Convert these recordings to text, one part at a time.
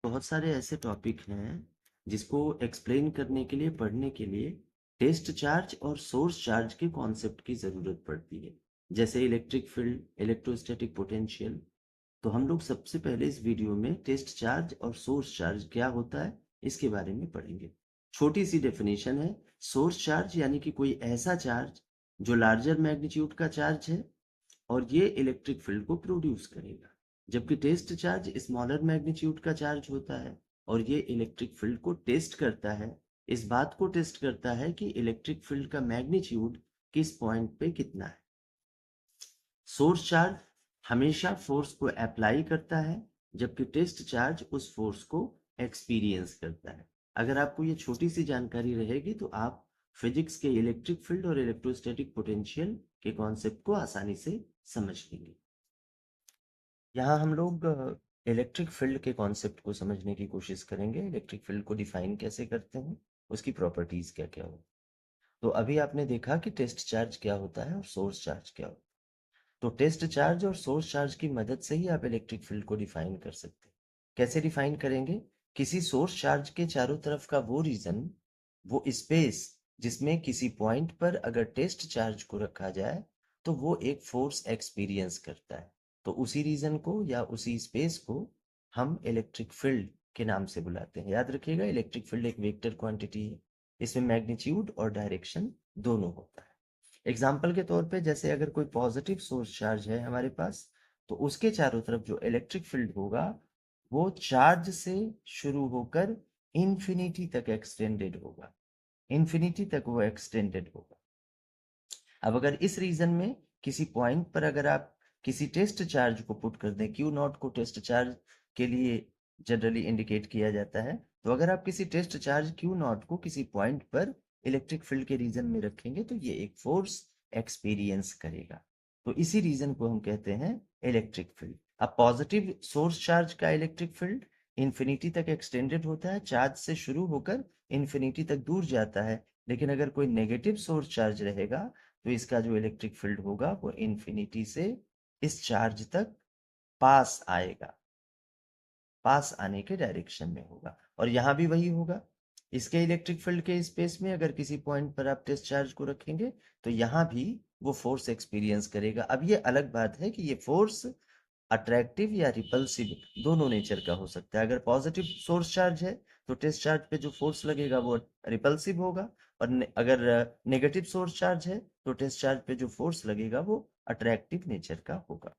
बहुत सारे ऐसे टॉपिक हैं जिसको एक्सप्लेन करने के लिए पढ़ने के लिए टेस्ट चार्ज और सोर्स चार्ज के कॉन्सेप्ट की ज़रूरत पड़ती है। जैसे इलेक्ट्रिक फील्ड, इलेक्ट्रोस्टैटिक पोटेंशियल। तो हम लोग सबसे पहले इस वीडियो में टेस्ट चार्ज और सोर्स चार्ज क्या होता है इसके बारे में पढ़ेंगे। छोटी सी डेफिनेशन है। सोर्स चार्ज यानी कि कोई ऐसा चार्ज जो लार्जर मैग्नीट्यूड का चार्ज है और ये इलेक्ट्रिक फील्ड को प्रोड्यूस करेगा, जबकि टेस्ट चार्ज स्मॉलर मैग्नीट्यूड का चार्ज होता है और ये इलेक्ट्रिक फील्ड को टेस्ट करता है। इस बात को टेस्ट करता है कि इलेक्ट्रिक फील्ड का मैग्नीट्यूड किस पॉइंट पे कितना है। सोर्स चार्ज हमेशा फोर्स को अप्लाई करता है, जबकि टेस्ट चार्ज उस फोर्स को एक्सपीरियंस करता है। अगर आपको ये छोटी सी जानकारी रहेगी तो आप फिजिक्स के इलेक्ट्रिक फील्ड और इलेक्ट्रोस्टैटिक पोटेंशियल के कॉन्सेप्ट को आसानी से समझ लेंगे। यहाँ हम लोग इलेक्ट्रिक फील्ड के कॉन्सेप्ट को समझने की कोशिश करेंगे। इलेक्ट्रिक फील्ड को डिफाइन कैसे करते हैं, उसकी प्रॉपर्टीज क्या क्या हो। तो अभी आपने देखा कि टेस्ट चार्ज क्या होता है और सोर्स चार्ज क्या होता है। तो टेस्ट चार्ज और सोर्स चार्ज की मदद से ही आप इलेक्ट्रिक फील्ड को डिफाइन कर सकते हैं। कैसे डिफाइन करेंगे? किसी सोर्स चार्ज के चारों तरफ का वो रीजन, वो स्पेस जिसमें किसी पॉइंट पर अगर टेस्ट चार्ज को रखा जाए तो वो एक फोर्स एक्सपीरियंस करता है। तो उसी रीजन को या उसी स्पेस को हम इलेक्ट्रिक फील्ड के नाम से बुलाते हैं। याद रखिएगा, इलेक्ट्रिक फील्ड एक वेक्टर क्वांटिटी है। इसमें मैग्नीट्यूड और डायरेक्शन दोनों होता है। एग्जाम्पल के तौर पे जैसे अगर कोई पॉजिटिव सोर्स चार्ज है हमारे पास, तो उसके चारों तरफ जो इलेक्ट्रिक फील्ड होगा वो चार्ज से शुरू होकर इंफिनिटी तक एक्सटेंडेड होगा। इंफिनिटी तक वो एक्सटेंडेड होगा। अब अगर इस रीजन में किसी पॉइंट पर अगर आप किसी टेस्ट चार्ज को पुट कर दें, क्यू नॉट को टेस्ट चार्ज के लिए जनरली इंडिकेट किया जाता है, तो अगर आप किसी टेस्ट चार्ज क्यू नॉट को किसी पॉइंट पर इलेक्ट्रिक फील्ड के रीजन में रखेंगे तो ये एक फोर्स एक्सपीरियंस करेगा। तो इसी रीजन को हम कहते हैं इलेक्ट्रिक फील्ड। अब पॉजिटिव सोर्स चार्ज का इलेक्ट्रिक फील्ड इंफिनिटी तक एक्सटेंडेड होता है, चार्ज से शुरू होकर इंफिनिटी तक दूर जाता है। लेकिन अगर कोई नेगेटिव सोर्स चार्ज रहेगा तो इसका जो इलेक्ट्रिक फील्ड होगा वो इंफिनिटी से इस चार्ज तक पास आएगा, पास आने के डायरेक्शन में होगा। और यहां भी वही होगा। इसके इलेक्ट्रिक फील्ड के स्पेस में अगर किसी पॉइंट पर आप टेस्ट चार्ज को रखेंगे तो यहां भी वो फोर्स एक्सपीरियंस करेगा। अब ये अलग बात है कि ये फोर्स अट्रैक्टिव या रिपल्सिव दोनों नेचर का हो सकता है। अगर पॉजिटिव सोर्स चार्ज है तो टेस्ट चार्ज पे जो फोर्स लगेगा वो रिपल्सिव होगा, और अगर नेगेटिव सोर्स चार्ज है तो टेस्ट चार्ज पे जो फोर्स लगेगा वो अट्रैक्टिव नेचर का होगा।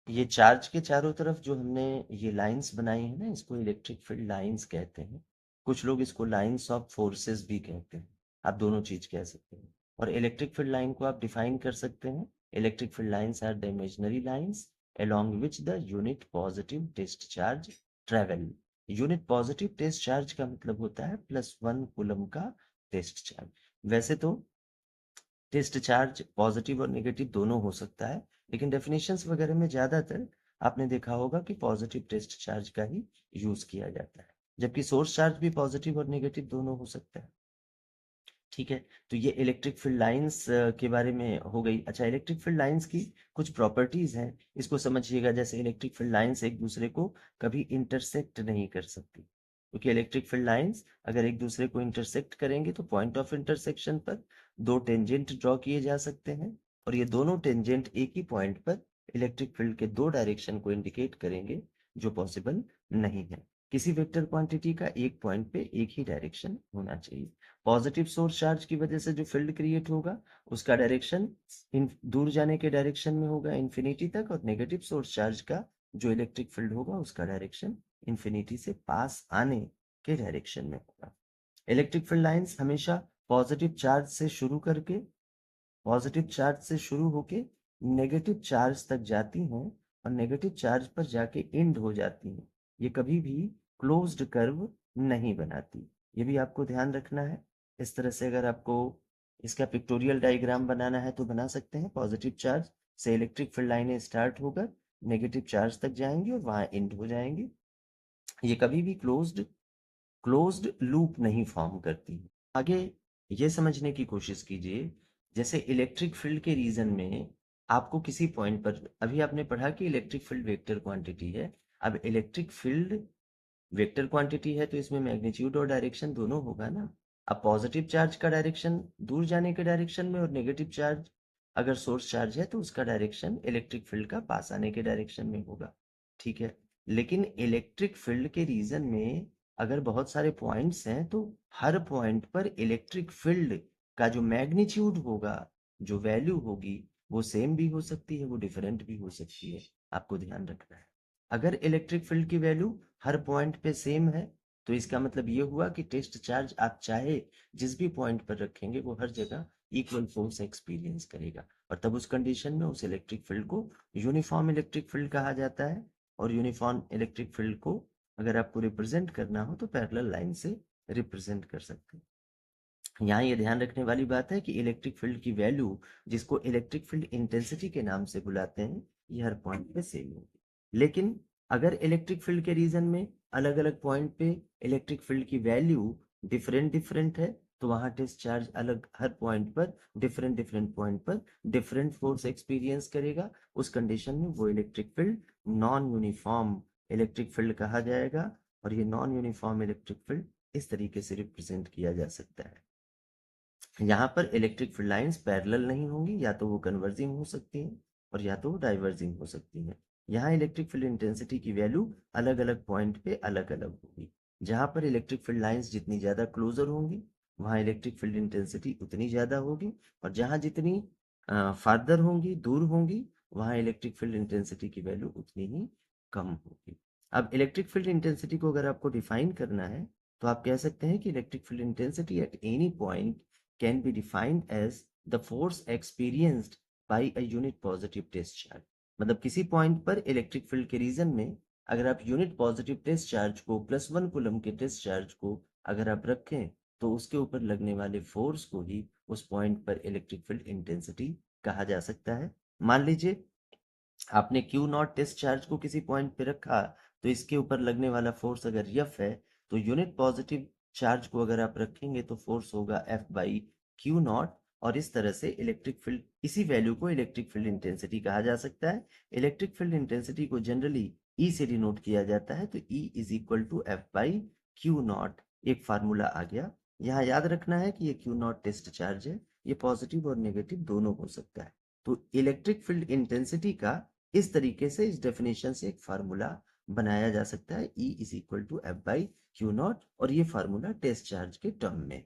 ये चार्ज के चारों तरफ जो हमने ये लाइंस बनाई है ना, इसको इलेक्ट्रिक फील्ड लाइंस कहते हैं। कुछ लोग इसको लाइंस ऑफ फोर्सेस भी कहते हैं। आप दोनों चीज कह सकते हैं। और इलेक्ट्रिक फील्ड लाइन को आप डिफाइन कर सकते हैं। Electric field lines are the imaginary lines along which the unit positive test charge travel। Unit positive test charge का मतलब होता है +1 कूलम का टेस्ट चार्ज। वैसे तो टेस्ट चार्ज पॉजिटिव और नेगेटिव दोनों हो सकता है, लेकिन डेफिनेशंस वगैरह में ज्यादातर आपने देखा होगा कि पॉजिटिव टेस्ट चार्ज का ही यूज किया जाता है, जबकि सोर्स चार्ज भी पॉजिटिव और नेगेटिव दोनों हो सकता है। ठीक है। तो ये इलेक्ट्रिक फील्ड लाइंस के बारे में हो गई। अच्छा, इलेक्ट्रिक फील्ड लाइंस की कुछ प्रॉपर्टीज हैं, इसको समझिएगा। जैसे इलेक्ट्रिक फील्ड लाइंस एक दूसरे को कभी इंटरसेक्ट नहीं कर सकती, क्योंकि इलेक्ट्रिक फील्ड लाइंस अगर एक दूसरे को इंटरसेक्ट करेंगे तो पॉइंट ऑफ इंटरसेक्शन पर दो टेंजेंट ड्रॉ किए जा सकते हैं, और ये दोनों टेंजेंट एक ही पॉइंट पर इलेक्ट्रिक फील्ड के दो डायरेक्शन को इंडिकेट करेंगे, जो पॉसिबल नहीं है। किसी वेक्टर क्वांटिटी का एक पॉइंट पे एक ही डायरेक्शन होना चाहिए। पॉजिटिव सोर्स चार्ज की वजह से जो फील्ड क्रिएट होगा उसका डायरेक्शन दूर जाने के डायरेक्शन में होगा इंफिनिटी तक, और नेगेटिव सोर्स चार्ज का जो इलेक्ट्रिक फील्ड होगा उसका डायरेक्शन इंफिनिटी से पास आने के डायरेक्शन में होगा। इलेक्ट्रिक फील्ड लाइंस हमेशा पॉजिटिव चार्ज से शुरू करके पॉजिटिव चार्ज से शुरू होके नेगेटिव चार्ज तक जाती हैं और नेगेटिव चार्ज पर जाके एंड हो जाती हैं। ये कभी भी क्लोज्ड कर्व नहीं बनाती, ये भी आपको ध्यान रखना है। इस तरह से अगर आपको इसका पिक्टोरियल डायग्राम बनाना है तो बना सकते हैं। पॉजिटिव चार्ज से इलेक्ट्रिक फील्ड लाइनें स्टार्ट होकर नेगेटिव चार्ज तक जाएंगी और वहां एंड हो जाएंगी। ये कभी भी क्लोज्ड लूप नहीं फॉर्म करती। आगे ये समझने की कोशिश कीजिए, जैसे इलेक्ट्रिक फील्ड के रीजन में आपको किसी पॉइंट पर, अभी आपने पढ़ा कि इलेक्ट्रिक फील्ड वेक्टर क्वांटिटी है। अब इलेक्ट्रिक फील्ड वेक्टर क्वांटिटी है तो इसमें मैग्नीट्यूड और डायरेक्शन दोनों होगा ना। अब पॉजिटिव चार्ज का डायरेक्शन दूर जाने के डायरेक्शन में और नेगेटिव चार्ज अगर सोर्स चार्ज है तो उसका डायरेक्शन इलेक्ट्रिक फील्ड का पास आने के डायरेक्शन में होगा। ठीक है, लेकिन इलेक्ट्रिक फील्ड के रीजन में अगर बहुत सारे पॉइंट्स हैं तो हर पॉइंट पर इलेक्ट्रिक फील्ड का जो मैग्नीट्यूड होगा, जो वैल्यू होगी, वो सेम भी हो सकती है, वो डिफरेंट भी हो सकती है। आपको ध्यान रखना है। अगर इलेक्ट्रिक फील्ड की वैल्यू हर पॉइंट पे सेम है तो इसका मतलब ये हुआ कि टेस्ट चार्ज आप चाहे जिस भी पॉइंट पर रखेंगे वो हर जगह इक्वल फोर्स एक्सपीरियंस करेगा, और तब उस कंडीशन में उस इलेक्ट्रिक फील्ड को यूनिफॉर्म इलेक्ट्रिक फील्ड कहा जाता है। और यूनिफॉर्म इलेक्ट्रिक फील्ड को अगर आपको रिप्रेजेंट करना हो तो पैरेलल लाइन से रिप्रेजेंट कर सकते हैं। यहाँ ये ध्यान रखने वाली बात है कि इलेक्ट्रिक फील्ड की वैल्यू, जिसको इलेक्ट्रिक फील्ड इंटेंसिटी के नाम से बुलाते हैं, ये हर पॉइंट पे सेम होगी। लेकिन अगर इलेक्ट्रिक फील्ड के रीजन में अलग अलग पॉइंट पे इलेक्ट्रिक फील्ड की वैल्यू डिफरेंट डिफरेंट है तो वहां टेस्ट चार्ज अलग हर पॉइंट पर डिफरेंट डिफरेंट पॉइंट पर डिफरेंट फोर्स एक्सपीरियंस करेगा। उस कंडीशन में वो electric field non uniform electric field कहा जाएगा। और ये नॉन यूनिफॉर्म इलेक्ट्रिक फील्ड इस तरीके से रिप्रेजेंट किया जा सकता है। यहाँ पर इलेक्ट्रिक फील्ड लाइंस पैरेलल नहीं होंगी, या तो वो कन्वर्जिंग हो सकती हैं और या तो वो डाइवर्जिंग हो सकती हैं। यहाँ इलेक्ट्रिक फील्ड इंटेंसिटी की वैल्यू अलग अलग पॉइंट पे अलग अलग होगी। जहाँ पर इलेक्ट्रिक फील्ड लाइंस जितनी ज्यादा क्लोजर होंगी वहाँ इलेक्ट्रिक फील्ड इंटेंसिटी उतनी ज्यादा होगी, और जहाँ जितनी फार्दर होंगी, दूर होंगी, वहाँ इलेक्ट्रिक फील्ड इंटेंसिटी की वैल्यू उतनी ही कम होगी। अब इलेक्ट्रिक फील्ड इंटेंसिटी को अगर आपको डिफाइन करना है तो आप कह सकते हैं कि electric field intensity at any point can be defined as the force experienced by a unit positive test charge। मतलब किसी पॉइंट पर इलेक्ट्रिक फील्ड के रीजन में अगर आप यूनिट पॉजिटिव टेस्ट चार्ज को +1 कूलम के टेस्ट चार्ज को अगर आप रखें तो उसके ऊपर लगने वाले फोर्स को ही उस पॉइंट पर इलेक्ट्रिक फील्ड इंटेंसिटी कहा जा सकता है। मान लीजिए आपने क्यू नॉट टेस्ट चार्ज को किसी पॉइंट पे रखा तो इसके ऊपर लगने वाला फोर्स अगर F है तो यूनिट पॉजिटिव चार्ज को अगर आप रखेंगे तो फोर्स होगा F बाई क्यू नॉट। और इस तरह से इलेक्ट्रिक फील्ड, इसी वैल्यू को इलेक्ट्रिक फील्ड इंटेंसिटी कहा जा सकता है। इलेक्ट्रिक फील्ड इंटेंसिटी को जनरली E से डिनोट किया जाता है, तो E is equal to F by q naught. एक फार्मूला आ गया। यहाँ याद रखना है कि ये क्यू नॉट टेस्ट चार्ज है, ये पॉजिटिव और नेगेटिव दोनों हो सकता है। तो इलेक्ट्रिक फील्ड इंटेंसिटी का इस तरीके से, इस डेफिनेशन से एक फार्मूला बनाया जा सकता है, E is equal to F by q naught, और ये फार्मूला टेस्ट चार्ज के टर्म में